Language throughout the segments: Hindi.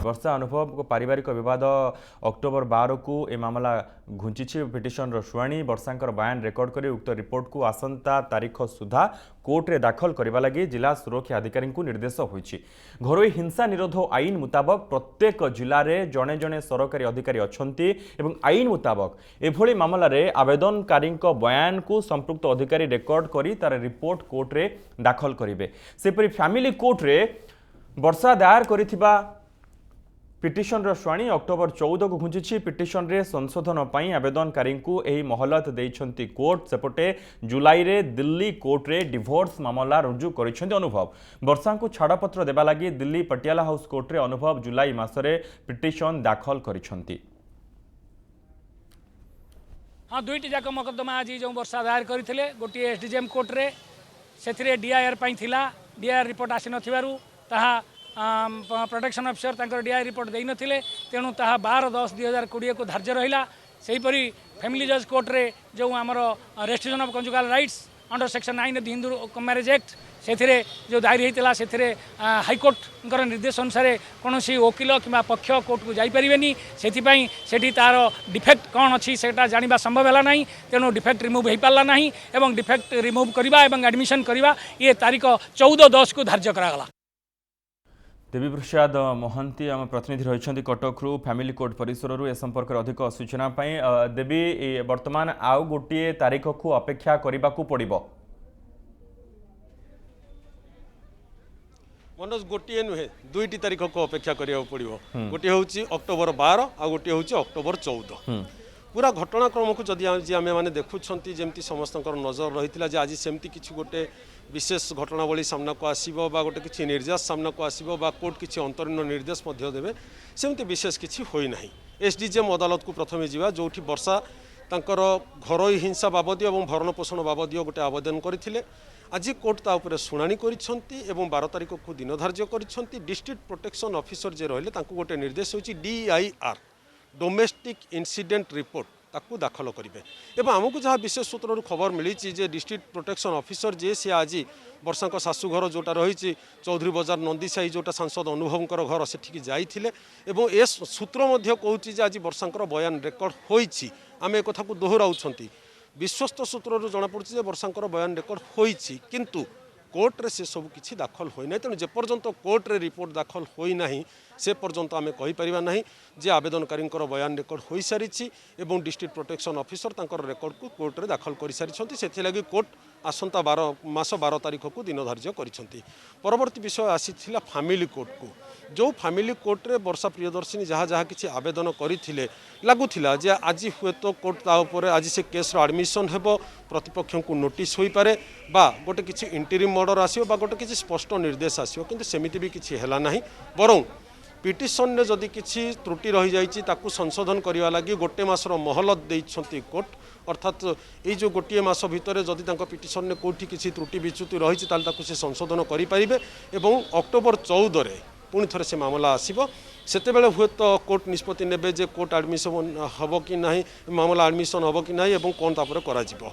वर्षा अनुभव को पारिवारिक विवाद अक्टोबर 12 को ए मामला घुंची पिटिशन शुणी वर्षांकर बयान रेकर्ड कर उक्त रिपोर्ट को आसंता तारीख सुधा कोर्ट रे दाखल करने लगी जिला सुरक्षा अधिकारी को निर्देश होईछि। घरोई हिंसा निरोध आईन मुताबक प्रत्येक जिले में जड़े जड़े सरकारी अधिकारी अछंती एवं आईन मुताबक एभली मामला रे आवेदनकारी बयान को संपृक्त अधिकारी रेकर्ड करी तार रिपोर्ट कोर्ट रे दाखल करेंगे। सेपरी फैमिली कोर्ट रे वर्षा दायर करिथिबा पिटिशन शुणी अक्टोबर 14 को घुंची पिटिशन रे संशोधन पर आवेदनकारी को यही मोहलत देइछंती कोर्ट। सेपटे जुलाई रे दिल्ली कोर्ट रे डिवोर्स मामला रुजु करिसेंती अनुभव। वर्षा को छाड़पत्र देबा लगी दिल्ली पटियाला हाउस कोर्ट रे अनुभव जुलाई मासरे पिटिशन दाखल करिसेंती। हाँ दुईटी जाक मकदमा आज जो वर्षा दायर करते गोटे एसडीजेएम कोर्ट रे से डीआईआर थिला डीआईआर रिपोर्ट आसी नथिबारु ताहा प्रोटेक्शन ऑफिसर तांकर डीआई रिपोर्ट देई नथिले तेणु ताहा 12/10/2020 को धार्य रहिला। सेहीपरि फैमिली जज कोर्ट रे जो आमर restriction of conjugal rights under section 9 of the Hindu marriage act से जो दायर होता से हाईकोर्ट निर्देश अनुसार कौन वकिल कि पक्ष कोर्ट को जापरेनि से तार डिफेक्ट कौन अच्छी से जानवा संभव है ना तेणु डिफेक्ट रिमूव हो पारा ना और डिफेक्ट रिमूव करवा एडमिशन करवा ये तारीख 14/10 को धार्य करागला। देवी प्रसाद महांती आम प्रतिनिधि रही कटकू फैमिली कोर्ट परिसर ए संपर्क में अधिक सूचना देवी वर्तमान आउ गोटे तारीख को अपेक्षा करने को पड़ो। मनोज गोटे नुहे दुईटी तारीख को अपेक्षा करा पड़ो। गोटे हूँ अक्टोबर 12 आ गोटे हूँ अक्टोबर 14। पूरा घटनाक्रम को जदि आम मैंने देखुं जमी समस्त नजर रही आज सेमती किसी गोटे विशेष घटनावली सामना को आसो गोटे किसी निर्देश सामना को आसो कोर्ट किसी अंतरीण निर्देश देवे सेमती विशेष किसी होना। एसडीजेएम अदालत को प्रथम जावा जो वर्षा तांकर घरोई हिंसा बाबद और भरण पोषण बाबद गोटे आवेदन करथिले। आज कोर्ट ताऊपर शुणाणी करिसेंती एवं 12 तारीख को दिन धार्य करिसेंती। डिस्ट्रिक्ट प्रोटेक्शन ऑफिसर जे रहिले तांको गोटे निर्देश होची डीआईआर डोमेस्टिक इंसिडेंट रिपोर्ट ताकू दाखल करेंगे। एवं आमको जहाँ विशेष सूत्र खबर मिली जे डिस्ट्रिक्ट प्रोटेक्शन ऑफिसर जे सी आज वर्षा शाशुघर जोटा रही चौधरी बजार नंदीसाही जोटा सांसद अनुभवकर घर से जाइए एवं ए सूत्र कहूँ आज वर्षा बयान रेकर्ड होईछि। आम एक को दोहराऊँ विश्वस्त सूत्र जमापड़ी वर्षा बयान रेकर्ड होईछि किंतु कोर्ट रे से सब किसी दाखल होना। तेणु जेपर्यंत कोर्ट रे रिपोर्ट दाखल होना से पर्यंत आम कहीपर ना जे आवेदनकारी बयान रेकर्ड हो सारी एवं डिस्ट्रिक्ट प्रोटेक्शन ऑफिसर तांकर रेकर्ड को कोर्ट रे दाखल कर सारी से कोर्ट आसंता 12 तारीख को दिन धार्य करिसेंती। परवर्ती विषय आसीथिला फैमिली कोर्ट को जो फैमिली कोर्ट रे वर्षा प्रियदर्शिनी जहाँ जहाँ किसी आवेदन करथिले लगुला जे आज हुए तो कोर्ट ताऊपर आज से केस एडमिशन हेबो प्रतिपक्ष को नोटिस हो पारे बा गोटे किसी इंटरिम ऑर्डर आसियो बा गोटे किसी स्पष्ट निर्देश आसियो किंतु सेमिति भी किसी हैला नहीं। बरं पिटिशन ने जदि किसी त्रुटि रही जाइछि ताकू संशोधन करने लगी गोटे मासर मोहलत देइछंती कोर्ट। अर्थात ये जो गोटे मास भितर जदि तांको पिटिशन ने कोठी किसी त्रुटि विच्युति रही ताल ताकू से संशोधन करि परिबे एवं अक्टोबर 14 रे पुणी थरे से मामला आसीबो। सेतेबेले हुए तो कोर्ट निष्पत्ति नेबे जे कोर्ट एडमिशन हबो कि नहीं मामला एडमिशन हबो कि नहीं एवं कोन तापर करा जिवो।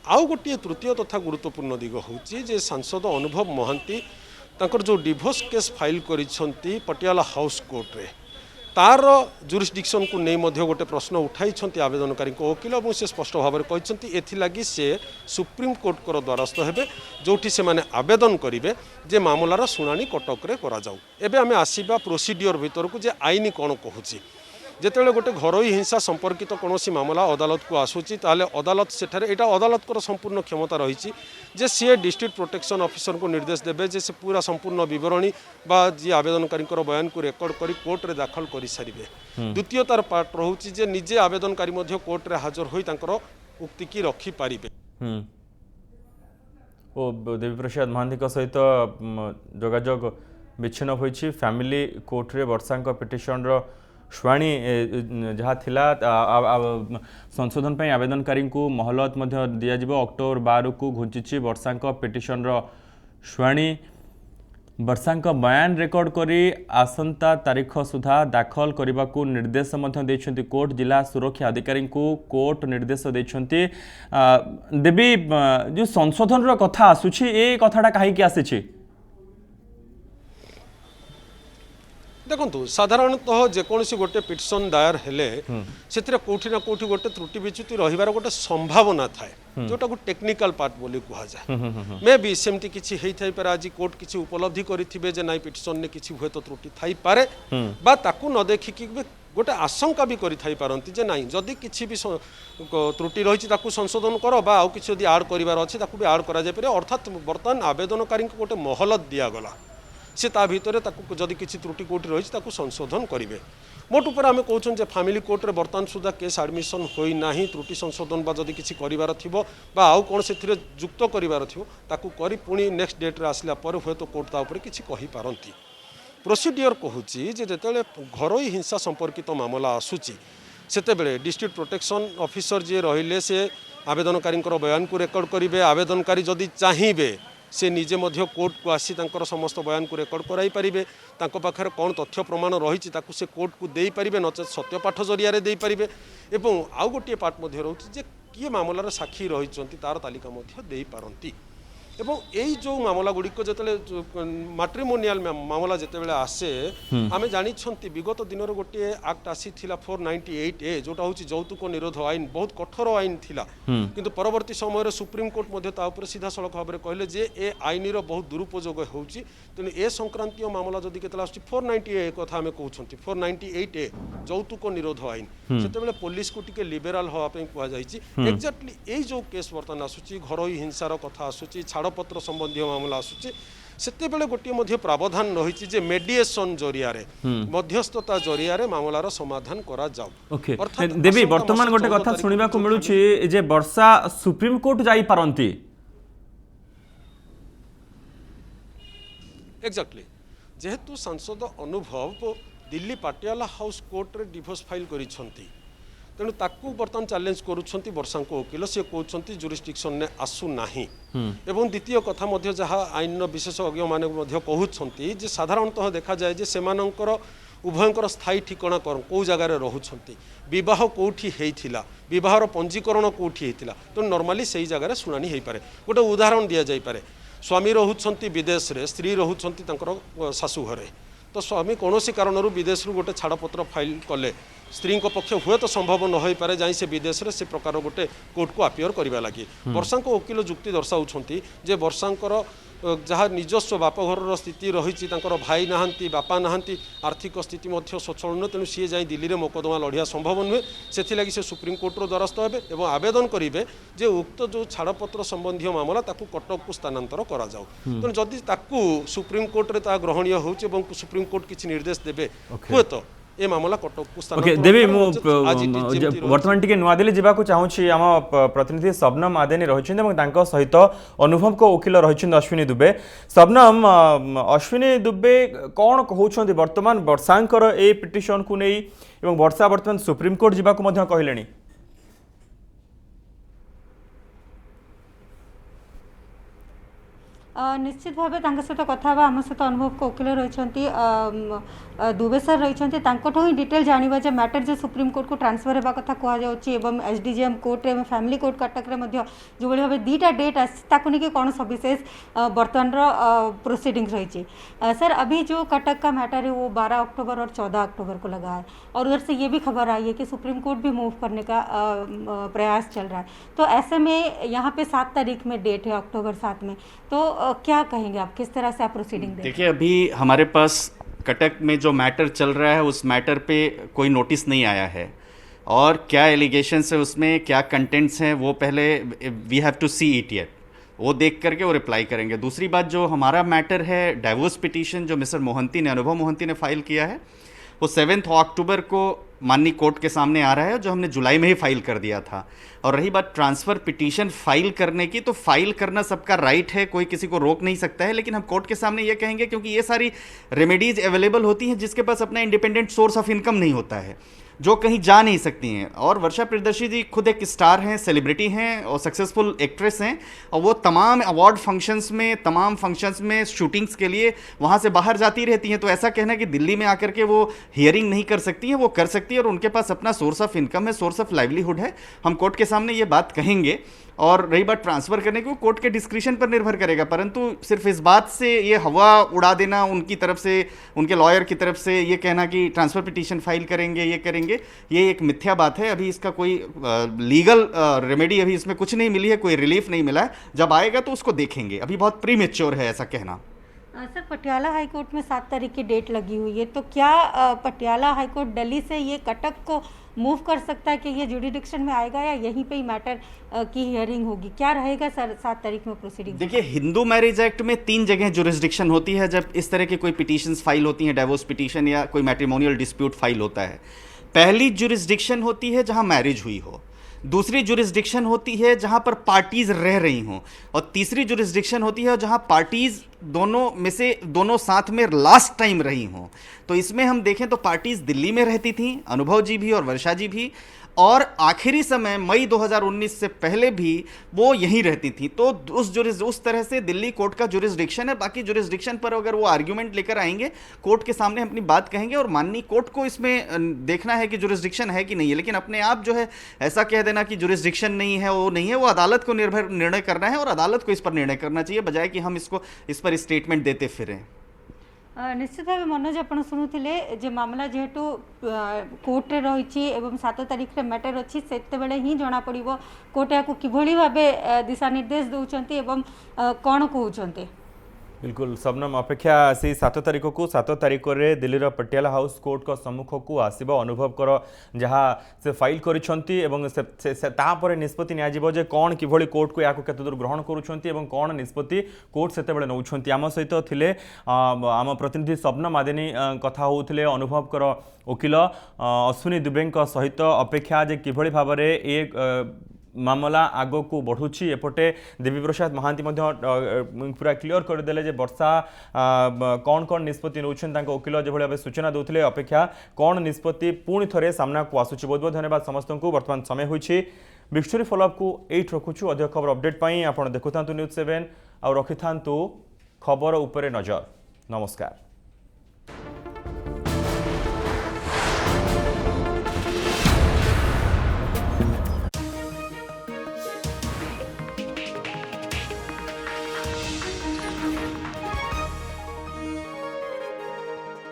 आउ गोटे तृतीय तथा गुरुत्वपूर्ण दिग होची जे सांसद अनुभव महांती तांकर जो डिवोर्स केस फाइल करिसेंती पटियाला हाउस कोर्ट रे तार जुरिस्डिक्शन को नहीं मध्य गोटे प्रश्न उठाई आवेदनकारी वकिल और से स्पष्ट भाव में कहते एथिलागी से सुप्रीम कोर्ट को द्वारस्थ हेबे जोठी से माने आवेदन करेंगे जे मामलार शुणाणी कटक रे करा जाऊ। एबे आमे आसीबा प्रोसीडियर भीतर को जे आईन कौन कहूँ जितेबाला गोटे घरोई हिंसा संपर्कित कौन मामला अदालत को आसूची ताले अदालत सेठारे एटा अदालत को संपूर्ण क्षमता रही जे सी डिस्ट्रिक्ट प्रोटेक्शन ऑफिसर को निर्देश देवे जे से पूरा संपूर्ण विवरणी बा जी आवेदनकारी बयान को रेकर्ड करी कोर्ट रे दाखल कर सारे। द्वितीय तार पार्ट रोचे जे निजे आवेदनकारी कोर्ट रे हाजर होई तांकर उक्ति की रखी पारिबे। ओ देवी प्रसाद महांती सहित जोगाजोग विच्छिन्न होईछि। फैमिली कोर्ट रे वर्षा पिटिशन शुणी जहाँ थिला संशोधन पर आवेदनकारी को मोहलत दिज्व अक्टोबर 12 को घुंची वर्षा पिटिशन शुणी वर्षा बयान रेकर्ड करी आसंता तारीख सुधा दाखल करने को निर्देश देइछंती कोर्ट। जिला सुरक्षा अधिकारी को कोर्ट निर्देश देइछंती। देवी जो संशोधन कथा आसुछि ए कथाटा कहीं आसी देखो साधारणतः जेकोसी गोटे पिटिशन दायर हेले से कौटी ना कौटी गोटे त्रुटि विच्युति रहिबार गोटे संभावना थाए जोटा को टेक्निकल पार्ट बोली कहा जाए मे भी सेमती किछि हेई थाई पारे आज कोर्ट किछि उपलब्धि करिथिबे जे नाइ पिटिशन ने किछि हुए तो त्रुटि थाई पारे बा ताकू न देखि कि गोटे आशंका भी करि थाई पारंती जे नाइ जदि किछि भी त्रुटि रहिछि ताकू संशोधन करो बा आउ किछि यदि ऐड करिवार अछि ताकू भी ऐड करा जाय पारे अर्थात वर्तमान आवेदनकारी को गोटे मोहलत दिया गला से ता भितर ताकू जदि किछि त्रुटि कोर्ट रहिछि ताकू संशोधन करिवे मोट उपर आम कहूँ जे फैमिली कोर्ट रे बर्तमान सुधा केस एडमिशन होई नाही त्रुटि संशोधन बा जदि किछि करिवार थिबो बा आउ कोन सेथिरे युक्त करिवार थिबो ताकू करी पुणी नेक्स्ट डेट रे आसला पर हुए तो कोर्ट ता ऊपर किछि कहि पारंती प्रोसीडियर कहूँ जे जेतेबेले घरोई हिंसा संपर्कित मामला आसुची सेतेबेले डिस्ट्रिक्ट प्रोटेक्शन ऑफिसर जे रहिले से आवेदनकारी बयान को रेकर्ड करेंगे आवेदनकारी जदि चाहिए से निजे मध्य कोर्ट को आसी तांकर समस्त बयान को रेकर्ड कराई पारिबे तांको पाखरे कौन तथ्य प्रमाण रही ताकू से कोर्ट को देई पारिबे नचेत सत्यपाठ जरिया रे देई पारिबे एवं आउ गोटे पार्ट मध्य रहउछि जे किए मामलार साक्षी रहिचंती तार तालिका मध्य देई पारंती एवं यही जो मामला गुड़िक जो मैट्रिमोनियल मामला जितेबाला आसे आम जानी विगत दिन गोटे एक्ट आसी 498A जोटा हूँ यौतुक निरोध आईन बहुत कठोर आईन थिला किंतु परवर्ती समय सुप्रीम कोर्ट सीधा सड़क भाव में कहले जे ए आईन बहुत दुरुपयोग होउछि तेणु ए संक्रांतीय मामला जदि केतला आसुछि 498A कथा आम कहउछंती 498A यौतुक निरोध आईन सेतेबेले पुलिस को टिके लिबेराल होवा पई कुआ जाईछि एक्जेक्टली एई जो केस वर्तमान आसुछि घरोई हिंसार कथा आसुछि छाड़पत्र संबंधी मामला आसुछि सेतेबेले गोटे मध्य प्रावधान रही जे मेडिएशन जरिया रे मध्यस्थता जरिया रे मामलार समाधान करा जाऊ अर्थात देवी वर्तमान गोटे कथा सुनिबा को मिलुछि जे वर्षा सुप्रीम कोर्ट जाई पारंती एक्जेक्टली जेहेतु सांसद अनुभव दिल्ली पाटियाला हाउस कोर्ट रे डिवोर्स फाइल करिसंती तेणु ताकू बर्तमान चैलेंज करुछंती वर्षा वकील सी कहते जुरिस्डिक्शन ने आसु नाही एवं द्वितीय कथा मध्य जहाँ आईन विशेषज्ञ माने मध्य कहउछंती जे साधारणतः देखा जाए जे सेमानंकर उभयंकर स्थायी ठिकाना कौ जगार रोचंती विवाह कौटी होता विवाहर पंजीकरण कौटी होता तो नॉर्मली से जगार शुणानी हो पारे गोटे उदाहरण दि जापे स्वामी रोचंती विदेश रे स्त्री रोचंती शाशु घरे तो स्वामी कौन कारण विदेश गोटे छाड़पत्र फाइल कले स्त्री पक्ष हुए तो संभव न हो पारे जाई से विदेश रे से प्रकार गोटे कोर्ट को अपियर करने लगी वर्षा वकील जुक्ति दर्शाउछंती जे वर्षांकर जहाँ निजस्व बापघर स्थिति रही भाई नहांती बापा नहांती आर्थिक स्थिति स्वच्छल तेणु सी जाए दिल्ली में मोकदमा लड़िया संभव नुहे से से सुप्रीम कोर्टर द्वारस्थ हे आवेदन करेंगे जे उक्त जो छाड़पत्र संबंधी मामला ताकू कटक को स्थानांतर करा जाऊ तेणु जदि ताकू सुप्रीम कोर्ट रे ता ग्रहणीय होउछि एवं सुप्रीम कोर्ट किछि निर्देश देबे हुए तो ए मामला कटक को स्थानांतर देवी वर्तमान टिके नुआ दिल्ली जावाक चाहूँगी आम प्रतिनिधि शबनम आदेनी रही सहित अनुभव को वकिल रही अश्विनी दुबे शबनम अश्विनी दुबे कौन कहते वर्तमान वर्षांकर ए पिटिशन को नहीं एवं वर्षा वर्तमान सुप्रीम कोर्ट जावाक कहले निश्चित भाव सहित कथा आम सहित अनुभव को वकिल रही दुबे सर रही ही डिटेल जाना जे मैटर जो सुप्रीम कोर्ट को ट्रांसफर होगा कथा कहुच्छे एसडीजेएम कोर्ट रे फैमिली कोर्ट कटक जो भाव दुईटा डेट आनी कौन सविशेष बर्तमान प्रोसीडिंग रही सर अभी जो कटक का मैटर है वो 12 अक्टूबर और 14 अक्टूबर को लगा है और उधर से ये भी खबर आई है कि सुप्रीम कोर्ट भी मूव करने का प्रयास चल रहा है तो ऐसे में यहाँ पे 7 तारीख में डेट है अक्टूबर 7 में तो क्या कहेंगे आप किस तरह से आप प्रोसीडिंग देखिए अभी हमारे पास कटक में जो मैटर चल रहा है उस मैटर पे कोई नोटिस नहीं आया है और क्या एलिगेशंस है उसमें क्या कंटेंट्स हैं वो पहले we have to see it yet वो देख करके वो रिप्लाई करेंगे। दूसरी बात जो हमारा मैटर है डाइवोर्स पिटीशन जो मिस्टर मोहंती ने अनुभव मोहंती ने फाइल किया है वो 7 अक्टूबर को माननीय कोर्ट के सामने आ रहा है जो हमने जुलाई में ही फाइल कर दिया था। और रही बात ट्रांसफ़र पिटीशन फाइल करने की तो फाइल करना सबका राइट है कोई किसी को रोक नहीं सकता है लेकिन हम कोर्ट के सामने ये कहेंगे क्योंकि ये सारी रेमेडीज़ अवेलेबल होती हैं जिसके पास अपना इंडिपेंडेंट सोर्स ऑफ इनकम नहीं होता है जो कहीं जा नहीं सकती हैं। और वर्षा प्रियदर्शी जी खुद एक स्टार हैं सेलिब्रिटी हैं और सक्सेसफुल एक्ट्रेस हैं और वो तमाम अवार्ड फंक्शंस में तमाम फंक्शंस में शूटिंग्स के लिए वहाँ से बाहर जाती रहती हैं। तो ऐसा कहना कि दिल्ली में आकर के वो हियरिंग नहीं कर सकती हैं वो कर सकती है और उनके पास अपना सोर्स ऑफ इनकम है सोर्स ऑफ लाइवलीहुड है। हम कोर्ट के सामने ये बात कहेंगे और रही बात ट्रांसफ़र करने की, वो कोर्ट के डिस्क्रिशन पर निर्भर करेगा। परंतु सिर्फ इस बात से ये हवा उड़ा देना उनकी तरफ से, उनके लॉयर की तरफ से, ये कहना कि ट्रांसफ़र पिटीशन फाइल करेंगे, ये करेंगे, ये एक मिथ्या बात है। अभी इसका कोई लीगल रेमेडी अभी इसमें कुछ नहीं मिली है, कोई रिलीफ नहीं मिला है। जब आएगा तो उसको देखेंगे, अभी बहुत प्रीमेच्योर है ऐसा कहना। सर, पटियाला हाईकोर्ट में 7 तारीख की डेट लगी हुई है, तो क्या पटियाला हाईकोर्ट दिल्ली से ये कटक को मूव कर सकता है कि ये जुडिडिक्शन में आएगा, या यहीं पे ही मैटर की हियरिंग होगी? क्या रहेगा सर 7 तारीख में प्रोसीडिंग? देखिए, हिंदू मैरिज एक्ट में 3 जगह जुरिस्डिक्शन होती है जब इस तरह की कोई पिटीशंस फाइल होती हैं, डाइवोर्स पिटीशन या कोई मैट्रिमोनियल डिस्प्यूट फाइल होता है। पहली जुरिस्डिक्शन होती है जहां मैरिज हुई हो, दूसरी जुरिस्डिक्शन होती है जहां पर पार्टीज रह रही हों, और तीसरी जुरिस्डिक्शन होती है जहां पार्टीज दोनों में से दोनों साथ में लास्ट टाइम रही हों। तो इसमें हम देखें तो पार्टीज दिल्ली में रहती थीं, अनुभव जी भी और वर्षा जी भी, और आखिरी समय मई 2019 से पहले भी वो यहीं रहती थी। तो उस तरह से दिल्ली कोर्ट का जुरिस्डिक्शन है। बाकी जुरिस्डिक्शन पर अगर वो आर्ग्यूमेंट लेकर आएंगे, कोर्ट के सामने अपनी बात कहेंगे, और माननीय कोर्ट को इसमें देखना है कि जुरिस्डिक्शन है कि नहीं है। लेकिन अपने आप जो है ऐसा कह देना कि जुरिस्डिक्शन नहीं है, वो नहीं है, वो अदालत को निर्णय करना है, और अदालत को इस पर निर्णय करना चाहिए, बजाय कि हम इस पर स्टेटमेंट देते फिरें। निश्चित भाव मनोज आप शुणुले जे मामला जेहेतु कोर्टे रही 7 तारीख रे मैटर अच्छी से ही जना पड़ कोर्ट या किभली भाव दिशा निर्देश दौरान कौन कहते? बिल्कुल शबनम, अपेक्षा से 7 तारीख को 7 तारीख में दिल्ली पटियाला हाउस कोर्ट को सम्मुख को आसब अनुभव कर जहाँ से फाइल कर निष्पत्ति नि कौन किभली कोर्ट को या केते दूर ग्रहण करुँच कौन निष्पत्ति कोर्ट से नौ। आम सहित थे आम प्रतिनिधि शबनम आदिनी कथा होते अनुभव कर वकिल अश्विनी दुबे सहित अपेक्षा जे किभली भाव में ये मामला आग को बढ़ुची। एपटे देवी प्रसाद महांती पूरा क्लियर करदे जे वर्षा कौन कौन निष्पत्ति नौछन वकिल जो भाव सूचना देते अपेक्षा कौन निष्पत्ति पुणी थे सामना को आसूची। बहुत बहुत धन्यवाद समस्त को। वर्तमान समय होइछि बिग स्टोरी फॉलोअप को एट रखुछु। अधिक खबर अपडेट पाई आपण देखुथांतु न्यूज़ 7 और रखिथांतु खबर उपरे नजर। नमस्कार।